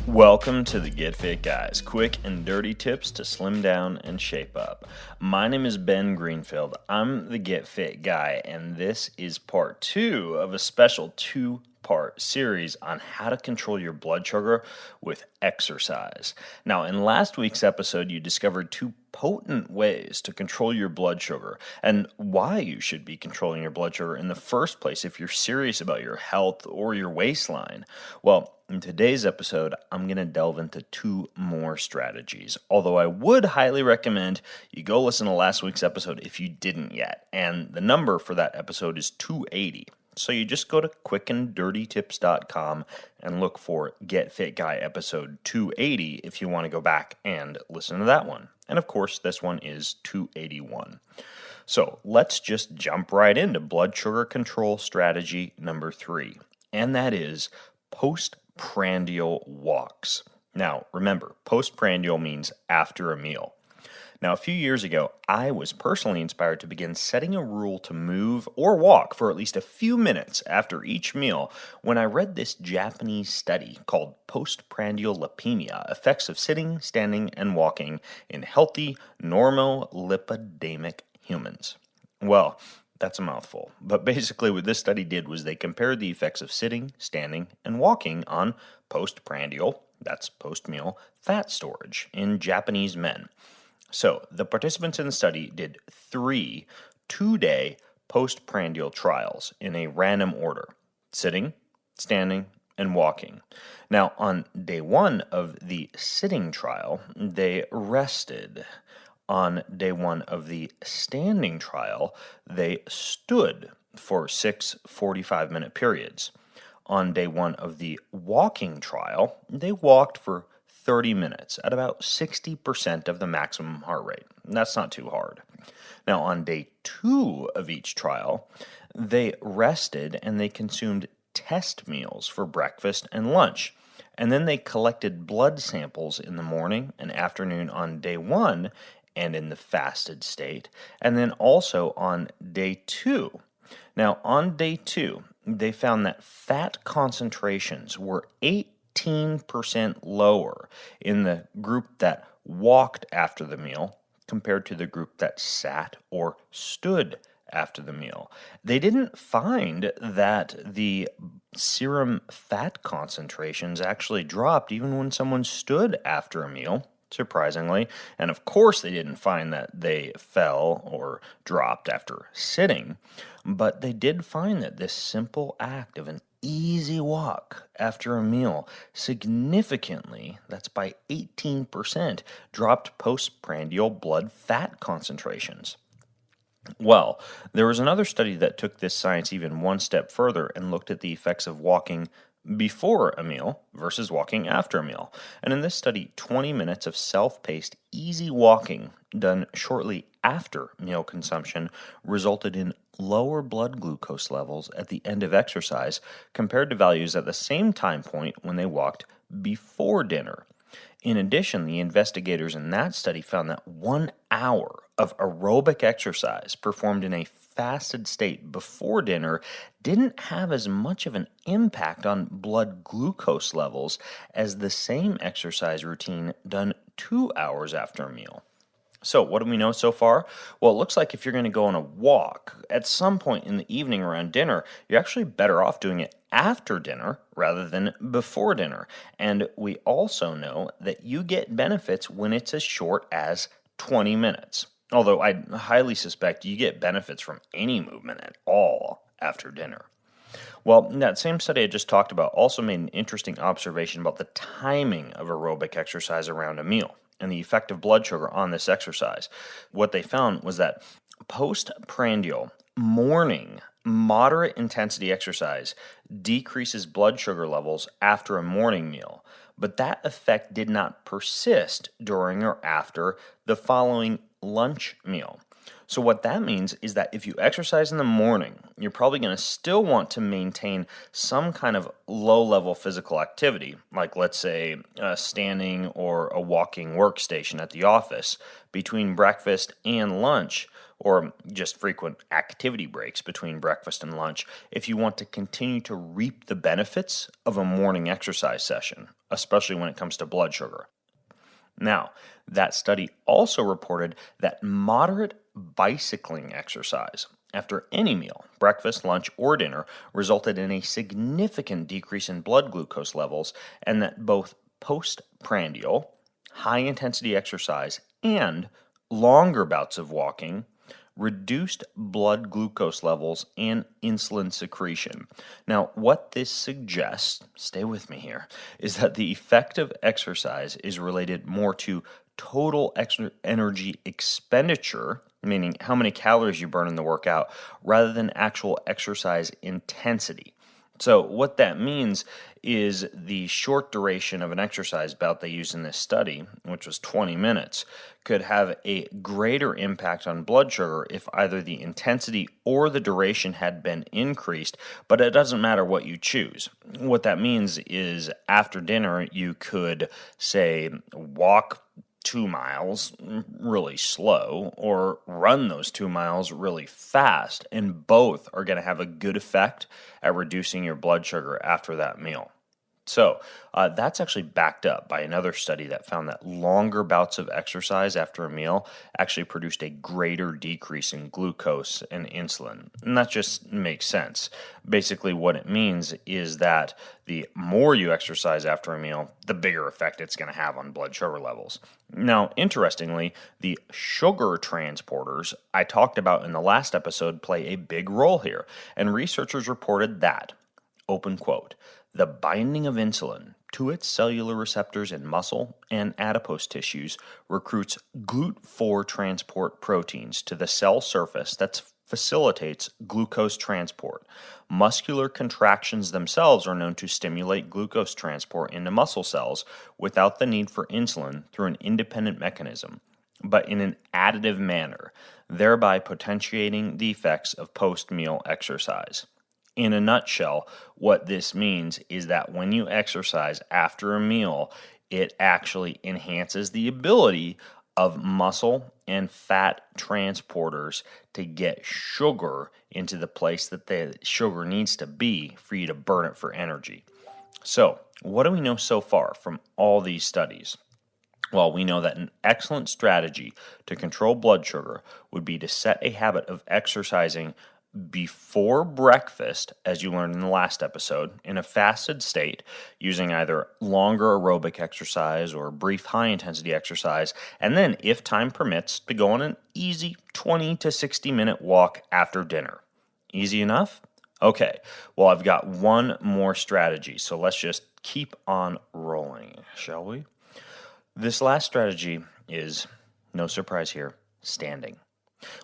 Welcome to the Get Fit Guys, quick and dirty tips to slim down and shape up. My name is Ben Greenfield. I'm the Get Fit Guy, and this is part 2 of a special 2-part series on how to control your blood sugar with exercise. Now, in last week's episode, you discovered 2 potent ways to control your blood sugar and why you should be controlling your blood sugar in the first place if you're serious about your health or your waistline. Well, in today's episode, I'm going to delve into 2 more strategies, although I would highly recommend you go listen to last week's episode if you didn't yet, and the number for that episode is 280. So you just go to quickanddirtytips.com and look for Get Fit Guy episode 280 if you want to go back and listen to that one. And of course, this one is 281. So let's just jump right into blood sugar control strategy number 3, and that is postprandial walks. Now, remember, postprandial means after a meal. Now, a few years ago, I was personally inspired to begin setting a rule to move or walk for at least a few minutes after each meal when I read this Japanese study called Postprandial Lipemia, Effects of Sitting, Standing, and Walking in Healthy, Normal Lipidemic Humans. Well, that's a mouthful, but basically what this study did was they compared the effects of sitting, standing, and walking on postprandial, that's post-meal, fat storage in Japanese men. So the participants in the study did 3 2-day postprandial trials in a random order: sitting, standing, and walking. Now, on day 1 of the sitting trial, they rested. On day 1 of the standing trial, they stood for 6 45-minute periods. On day 1 of the walking trial, they walked for 30 minutes at about 60% of the maximum heart rate. That's not too hard. Now, on day 2 of each trial, they rested and they consumed test meals for breakfast and lunch. And then they collected blood samples in the morning and afternoon on day 1 and in the fasted state, and then also on day 2. Now, on day 2, they found that fat concentrations were 18% lower in the group that walked after the meal compared to the group that sat or stood after the meal. They didn't find that the serum fat concentrations actually dropped even when someone stood after a meal, surprisingly. And of course, they didn't find that they fell or dropped after sitting, but they did find that this simple act of an easy walk after a meal significantly, that's by 18%, dropped postprandial blood fat concentrations. Well, there was another study that took this science even one step further and looked at the effects of walking before a meal versus walking after a meal. And in this study, 20 minutes of self-paced, easy walking done shortly after meal consumption resulted in lower blood glucose levels at the end of exercise compared to values at the same time point when they walked before dinner. In addition, the investigators in that study found that 1 hour of aerobic exercise performed in a fasted state before dinner didn't have as much of an impact on blood glucose levels as the same exercise routine done 2 hours after a meal. So what do we know so far? Well, it looks like if you're going to go on a walk at some point in the evening around dinner, you're actually better off doing it after dinner rather than before dinner. And we also know that you get benefits when it's as short as 20 minutes. Although I highly suspect you get benefits from any movement at all after dinner. Well, that same study I just talked about also made an interesting observation about the timing of aerobic exercise around a meal and the effect of blood sugar on this exercise. What they found was that postprandial morning moderate intensity exercise decreases blood sugar levels after a morning meal, but that effect did not persist during or after the following lunch meal. So what that means is that if you exercise in the morning, you're probably going to still want to maintain some kind of low-level physical activity, like let's say a standing or a walking workstation at the office between breakfast and lunch, or just frequent activity breaks between breakfast and lunch if you want to continue to reap the benefits of a morning exercise session, especially when it comes to blood sugar. Now, that study also reported that moderate bicycling exercise after any meal, breakfast, lunch, or dinner, resulted in a significant decrease in blood glucose levels, and that both postprandial, high intensity exercise, and longer bouts of walking reduced blood glucose levels and insulin secretion. Now, what this suggests, stay with me here, is that the effect of exercise is related more to total energy expenditure, meaning how many calories you burn in the workout, rather than actual exercise intensity. So what that means is the short duration of an exercise bout they used in this study, which was 20 minutes, could have a greater impact on blood sugar if either the intensity or the duration had been increased, but it doesn't matter what you choose. What that means is after dinner, you could, say, walk 2 miles really slow or run those 2 miles really fast, and both are going to have a good effect at reducing your blood sugar after that meal. So that's actually backed up by another study that found that longer bouts of exercise after a meal actually produced a greater decrease in glucose and insulin. And that just makes sense. Basically, what it means is that the more you exercise after a meal, the bigger effect it's going to have on blood sugar levels. Now, interestingly, the sugar transporters I talked about in the last episode play a big role here, and researchers reported that, open quote, the binding of insulin to its cellular receptors in muscle and adipose tissues recruits GLUT4 transport proteins to the cell surface that facilitates glucose transport. Muscular contractions themselves are known to stimulate glucose transport into muscle cells without the need for insulin through an independent mechanism, but in an additive manner, thereby potentiating the effects of post-meal exercise. In a nutshell, what this means is that when you exercise after a meal, it actually enhances the ability of muscle and fat transporters to get sugar into the place that the sugar needs to be for you to burn it for energy. So, what do we know so far from all these studies? Well, we know that an excellent strategy to control blood sugar would be to set a habit of exercising before breakfast, as you learned in the last episode, in a fasted state, using either longer aerobic exercise or brief high-intensity exercise, and then, if time permits, to go on an easy 20 to 60-minute walk after dinner. Easy enough? Okay, well, I've got one more strategy, so let's just keep on rolling, shall we? This last strategy is, no surprise here, standing.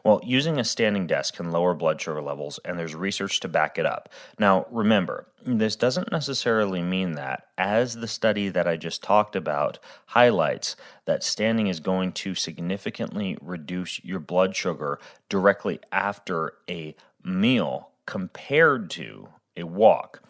Well, using a standing desk can lower blood sugar levels, and there's research to back it up. Now, remember, this doesn't necessarily mean that, as the study that I just talked about highlights, that standing is going to significantly reduce your blood sugar directly after a meal compared to a walk.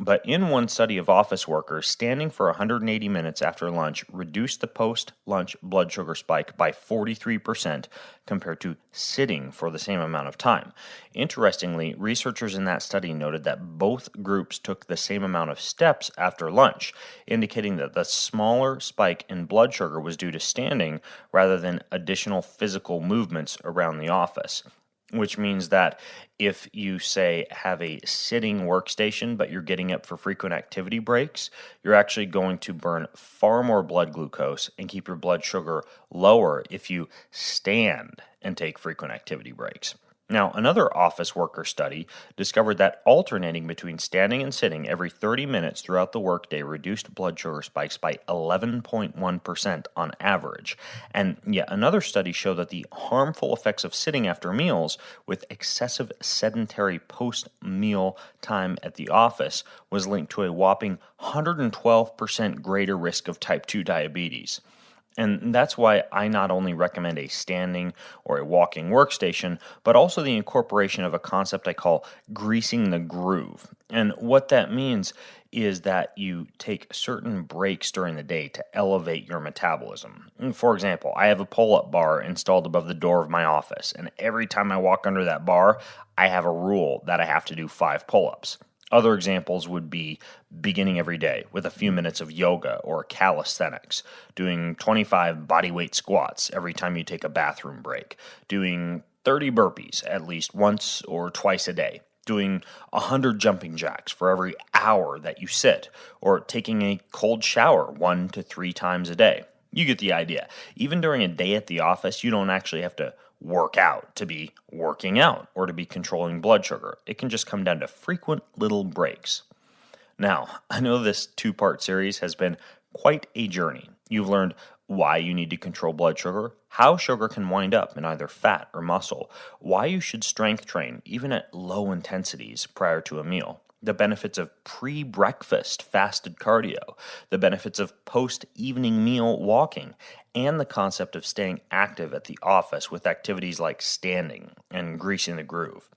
But in one study of office workers, standing for 180 minutes after lunch reduced the post-lunch blood sugar spike by 43% compared to sitting for the same amount of time. Interestingly, researchers in that study noted that both groups took the same amount of steps after lunch, indicating that the smaller spike in blood sugar was due to standing rather than additional physical movements around the office. Which means that if you, say, have a sitting workstation, but you're getting up for frequent activity breaks, you're actually going to burn far more blood glucose and keep your blood sugar lower if you stand and take frequent activity breaks. Now, another office worker study discovered that alternating between standing and sitting every 30 minutes throughout the workday reduced blood sugar spikes by 11.1% on average. And yet another study showed that the harmful effects of sitting after meals with excessive sedentary post-meal time at the office was linked to a whopping 112% greater risk of type 2 diabetes. And that's why I not only recommend a standing or a walking workstation, but also the incorporation of a concept I call greasing the groove. And what that means is that you take certain breaks during the day to elevate your metabolism. For example, I have a pull-up bar installed above the door of my office, and every time I walk under that bar, I have a rule that I have to do 5 pull-ups. Other examples would be beginning every day with a few minutes of yoga or calisthenics, doing 25 bodyweight squats every time you take a bathroom break, doing 30 burpees at least once or twice a day, doing 100 jumping jacks for every hour that you sit, or taking a cold shower 1 to 3 times a day. You get the idea. Even during a day at the office, you don't actually have to work out to be working out or to be controlling blood sugar. It can just come down to frequent little breaks. Now, I know this 2-part series has been quite a journey. You've learned why you need to control blood sugar, how sugar can wind up in either fat or muscle, why you should strength train even at low intensities prior to a meal, the benefits of pre-breakfast fasted cardio, the benefits of post-evening meal walking, and the concept of staying active at the office with activities like standing and greasing the groove.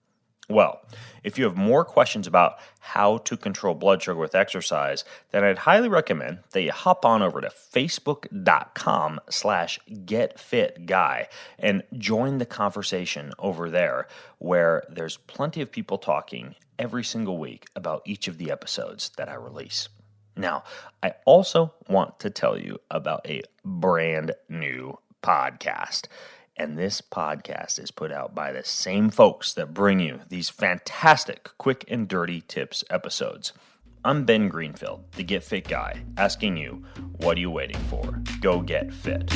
Well, if you have more questions about how to control blood sugar with exercise, then I'd highly recommend that you hop on over to facebook.com/getfitguy and join the conversation over there, where there's plenty of people talking every single week about each of the episodes that I release. Now, I also want to tell you about a brand new podcast. And this podcast is put out by the same folks that bring you these fantastic quick and dirty tips episodes. I'm Ben Greenfield, the Get Fit Guy, asking you, what are you waiting for? Go get fit.